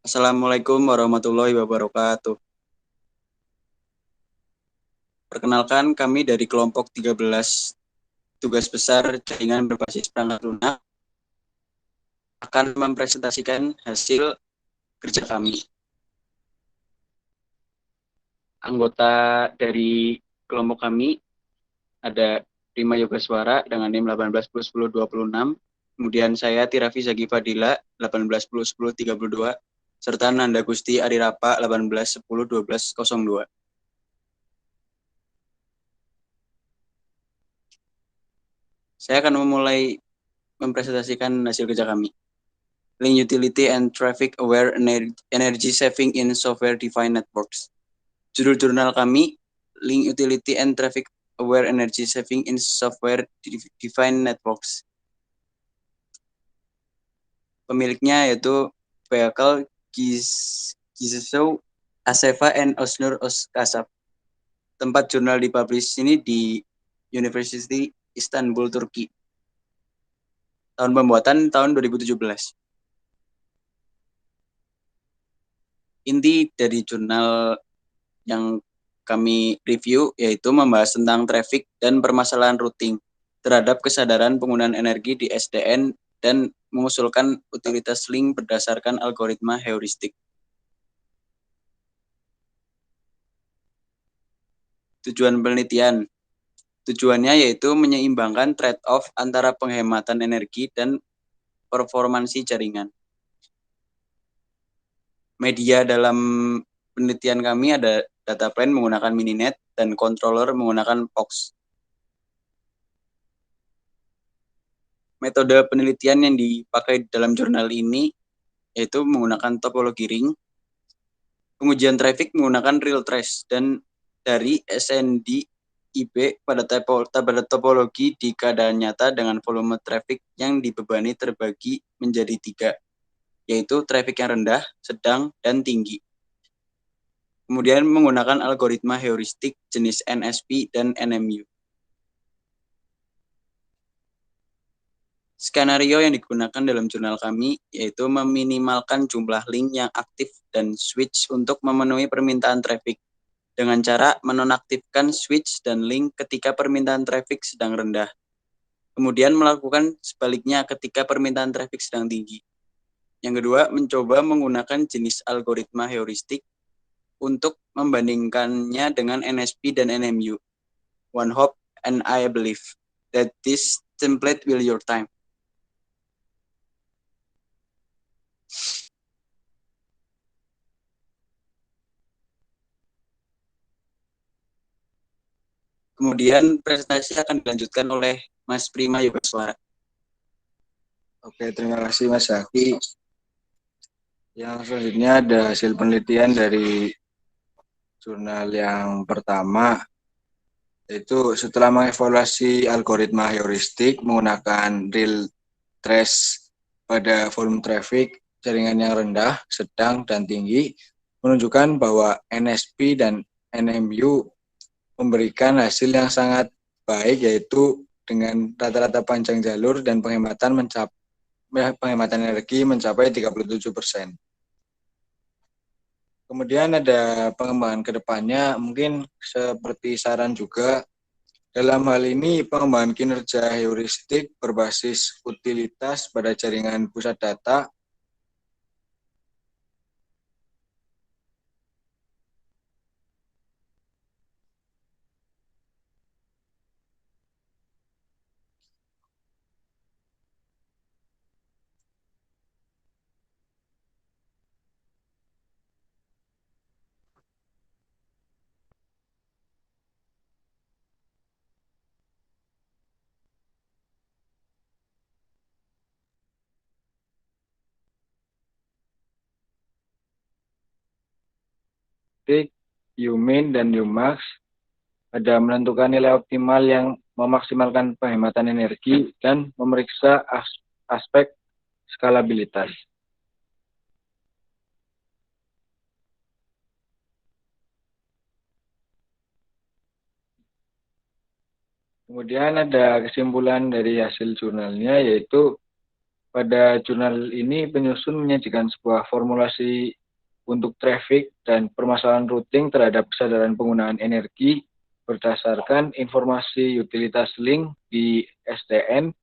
Assalamualaikum warahmatullahi wabarakatuh. Perkenalkan, kami dari kelompok 13 tugas besar jaringan berbasis perangkat lunak akan mempresentasikan hasil kerja kami. Anggota dari kelompok kami ada Rima Yogaswara dengan NIM 18101026, kemudian saya Tirafi Zaki Fadila 18101032, serta Nanda Gusti Arirapa 18101202. Saya akan memulai mempresentasikan hasil kerja kami. Link Utility and Traffic Aware Energy Saving in Software Defined Networks. Judul jurnal kami, Link Utility and Traffic Aware Energy Saving in Software Defined Networks. Pemiliknya yaitu Vehicle Gizeso Aseva and Osnur Oskasap. Tempat jurnal dipublish ini di University Istanbul, Turki. Tahun pembuatan tahun 2017. Inti dari jurnal yang kami review yaitu membahas tentang traffic dan permasalahan routing terhadap kesadaran penggunaan energi di SDN dan mengusulkan utilitas link berdasarkan algoritma heuristik. Tujuan penelitian. Tujuannya yaitu menyeimbangkan trade-off antara penghematan energi dan performansi jaringan. Media dalam penelitian kami ada data plane menggunakan Mininet dan controller menggunakan POX. Metode penelitian yang dipakai dalam jurnal ini yaitu menggunakan topologi ring, pengujian traffic menggunakan real trace, dan dari SND IB pada topologi di keadaan nyata dengan volume traffic yang dibebani terbagi menjadi 3, yaitu traffic yang rendah, sedang, dan tinggi. Kemudian menggunakan algoritma heuristik jenis NSP dan NMU. Skenario yang digunakan dalam jurnal kami yaitu meminimalkan jumlah link yang aktif dan switch untuk memenuhi permintaan traffic dengan cara menonaktifkan switch dan link ketika permintaan traffic sedang rendah. Kemudian melakukan sebaliknya ketika permintaan traffic sedang tinggi. Yang kedua, mencoba menggunakan jenis algoritma heuristik untuk membandingkannya dengan NSP dan NMU. One hope and I believe that this template will your time. Kemudian presentasi akan dilanjutkan oleh Mas Prima Yogaswara. Oke, terima kasih Mas Zaki. Yang selanjutnya ada hasil penelitian dari jurnal yang pertama, yaitu setelah mengevaluasi algoritma heuristik menggunakan real trace pada volume traffic jaringan yang rendah, sedang, dan tinggi, menunjukkan bahwa NSP dan NMU memberikan hasil yang sangat baik, yaitu dengan rata-rata panjang jalur dan penghematan energi mencapai 37%. Kemudian ada pengembangan ke depannya, mungkin seperti saran juga, dalam hal ini pengembangan kinerja heuristik berbasis utilitas pada jaringan pusat data Umin dan Umax ada menentukan nilai optimal yang memaksimalkan penghematan energi dan memeriksa aspek skalabilitas. Kemudian ada kesimpulan dari hasil jurnalnya, yaitu Pada jurnal ini, penyusun menyajikan sebuah formulasi untuk traffic dan permasalahan routing terhadap kesadaran penggunaan energi berdasarkan informasi utilitas link di SDN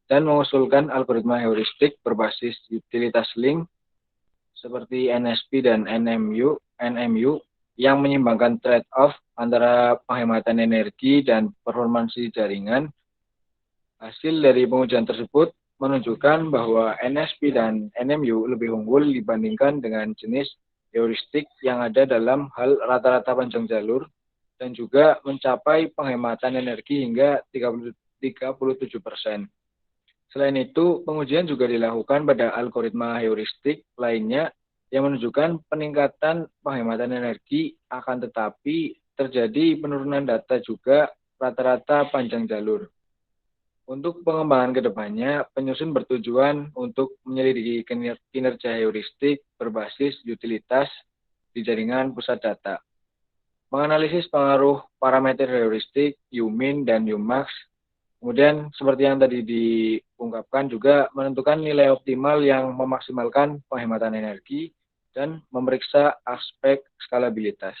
dan mengusulkan algoritma heuristik berbasis utilitas link seperti NSP dan NMU yang menyeimbangkan trade-off antara penghematan energi dan performansi jaringan. Hasil dari pengujian tersebut menunjukkan bahwa NSP dan NMU lebih unggul dibandingkan dengan jenis heuristik yang ada dalam hal rata-rata panjang jalur dan juga mencapai penghematan energi hingga 37%. Selain itu, pengujian juga dilakukan pada algoritma heuristik lainnya yang menunjukkan peningkatan penghematan energi, akan tetapi terjadi penurunan data juga rata-rata panjang jalur. Untuk pengembangan ke depannya, penyusun bertujuan untuk menyelidiki kinerja heuristik berbasis utilitas di jaringan pusat data. Menganalisis pengaruh parameter heuristik, Umin dan Umax. Kemudian, seperti yang tadi diungkapkan, juga menentukan nilai optimal yang memaksimalkan penghematan energi dan memeriksa aspek skalabilitas.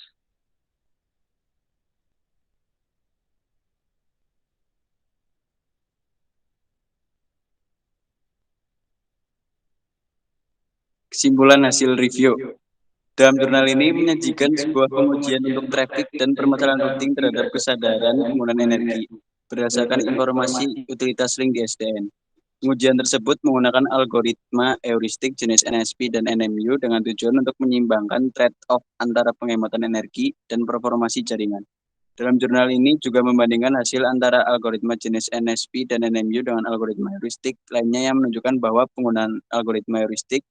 Kesimpulan hasil review. Dalam jurnal ini menyajikan sebuah pengujian untuk traffic dan permasalahan routing terhadap kesadaran penggunaan energi berdasarkan informasi utilitas link di SDN. Pengujian tersebut menggunakan algoritma heuristik jenis NSP dan NMU dengan tujuan untuk menyeimbangkan trade-off antara penghematan energi dan performasi jaringan. Dalam jurnal ini juga membandingkan hasil antara algoritma jenis NSP dan NMU dengan algoritma heuristik lainnya yang menunjukkan bahwa penggunaan algoritma heuristik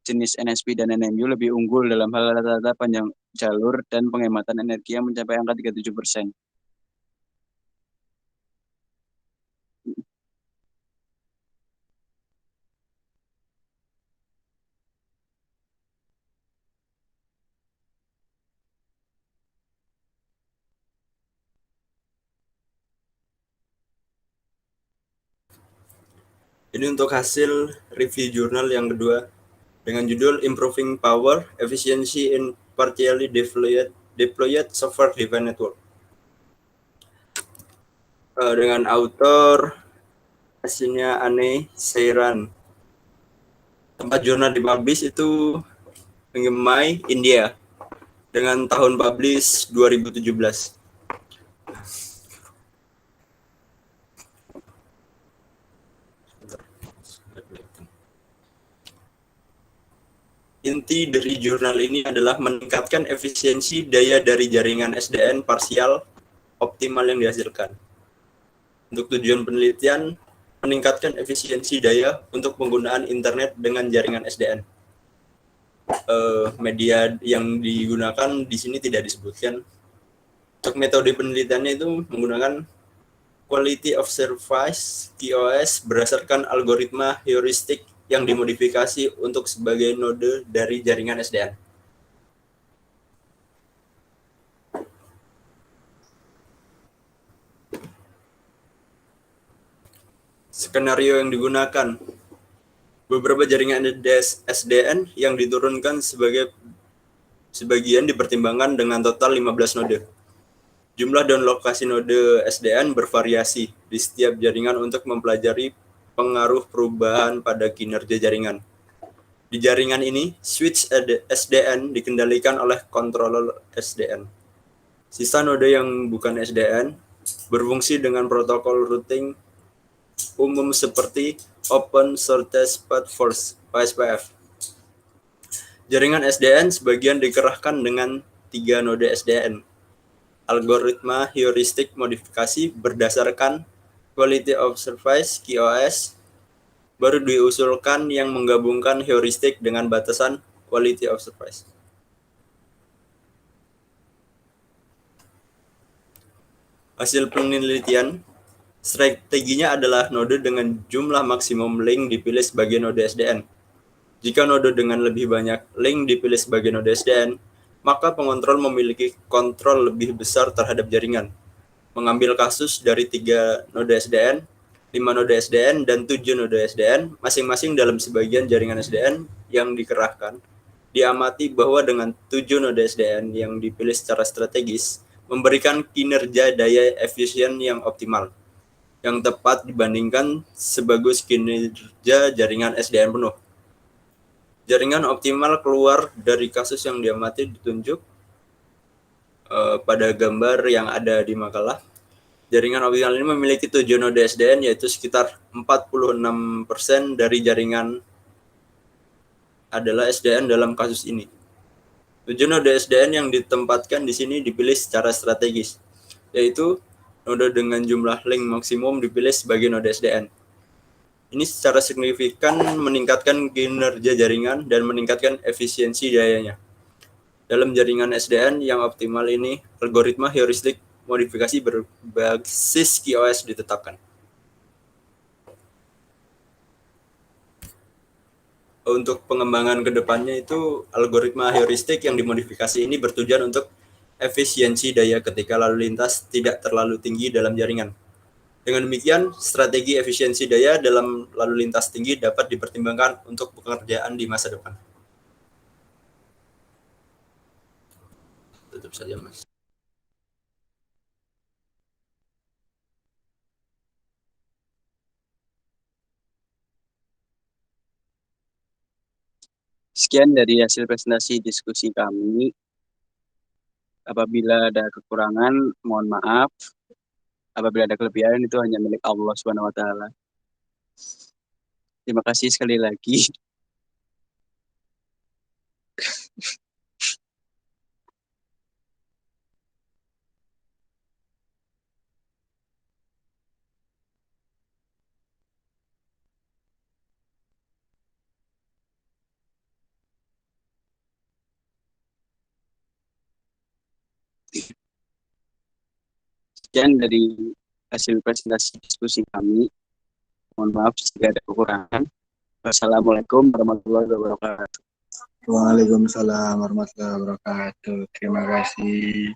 jenis NSP dan NMU lebih unggul dalam hal rata-rata panjang jalur dan penghematan energi yang mencapai angka 37%. Ini untuk hasil review jurnal yang kedua dengan judul Improving Power Efficiency in Partially Deployed Software Defined Network. Dengan autor hasilnya Anne Seiran. Tempat jurnal dipublish itu Mumbai, India dengan tahun publish 2017. Inti dari jurnal ini adalah meningkatkan efisiensi daya dari jaringan SDN parsial optimal yang dihasilkan. Untuk tujuan penelitian, meningkatkan efisiensi daya untuk penggunaan internet dengan jaringan SDN. Media yang digunakan di sini tidak disebutkan. Untuk metode penelitiannya itu menggunakan Quality of Service QoS berdasarkan algoritma heuristik yang dimodifikasi untuk sebagai node dari jaringan SDN. Skenario yang digunakan. Beberapa jaringan SDN yang diturunkan sebagian dipertimbangkan dengan total 15 node. Jumlah dan lokasi node SDN bervariasi di setiap jaringan untuk mempelajari pengaruh perubahan pada kinerja jaringan. Di jaringan ini, switch SDN dikendalikan oleh controller SDN. Sisa node yang bukan SDN berfungsi dengan protokol routing umum seperti Open Shortest Path First (OSPF). Jaringan SDN sebagian dikerahkan dengan 3 node SDN. Algoritma heuristik modifikasi berdasarkan Quality of Service QoS baru diusulkan yang menggabungkan heuristik dengan batasan Quality of Service. Hasil penelitian, strateginya adalah node dengan jumlah maksimum link dipilih sebagai node SDN. Jika node dengan lebih banyak link dipilih sebagai node SDN, maka pengontrol memiliki kontrol lebih besar terhadap jaringan. Mengambil kasus dari 3 node SDN, 5 node SDN dan 7 node SDN, masing-masing dalam sebagian jaringan SDN yang dikerahkan. Diamati bahwa dengan 7 node SDN yang dipilih secara strategis, memberikan kinerja daya efisien yang optimal, yang tepat dibandingkan sebagus kinerja jaringan SDN penuh. Jaringan optimal keluar dari kasus yang diamati ditunjuk pada gambar yang ada di makalah. Jaringan optimal ini memiliki 7 node SDN, yaitu sekitar 46% dari jaringan adalah SDN dalam kasus ini. 7 node SDN yang ditempatkan di sini dipilih secara strategis, yaitu node dengan jumlah link maksimum dipilih sebagai node SDN. Ini secara signifikan meningkatkan kinerja jaringan dan meningkatkan efisiensi dayanya. Dalam jaringan SDN yang optimal ini, algoritma heuristik modifikasi berbasis QoS ditetapkan. Untuk pengembangan kedepannya itu, algoritma heuristik yang dimodifikasi ini bertujuan untuk efisiensi daya ketika lalu lintas tidak terlalu tinggi dalam jaringan. Dengan demikian, strategi efisiensi daya dalam lalu lintas tinggi dapat dipertimbangkan untuk pekerjaan di masa depan. Tutup saja, Mas. Sekian dari hasil presentasi diskusi kami. Apabila ada kekurangan, mohon maaf. Apabila ada kelebihan, itu hanya milik Allah Subhanahu wa Ta'ala. Terima kasih sekali lagi. Sekian dari hasil presentasi diskusi kami. Mohon maaf jika ada kekurangan. Wassalamualaikum warahmatullahi wabarakatuh. Waalaikumsalam warahmatullahi wabarakatuh. Terima kasih.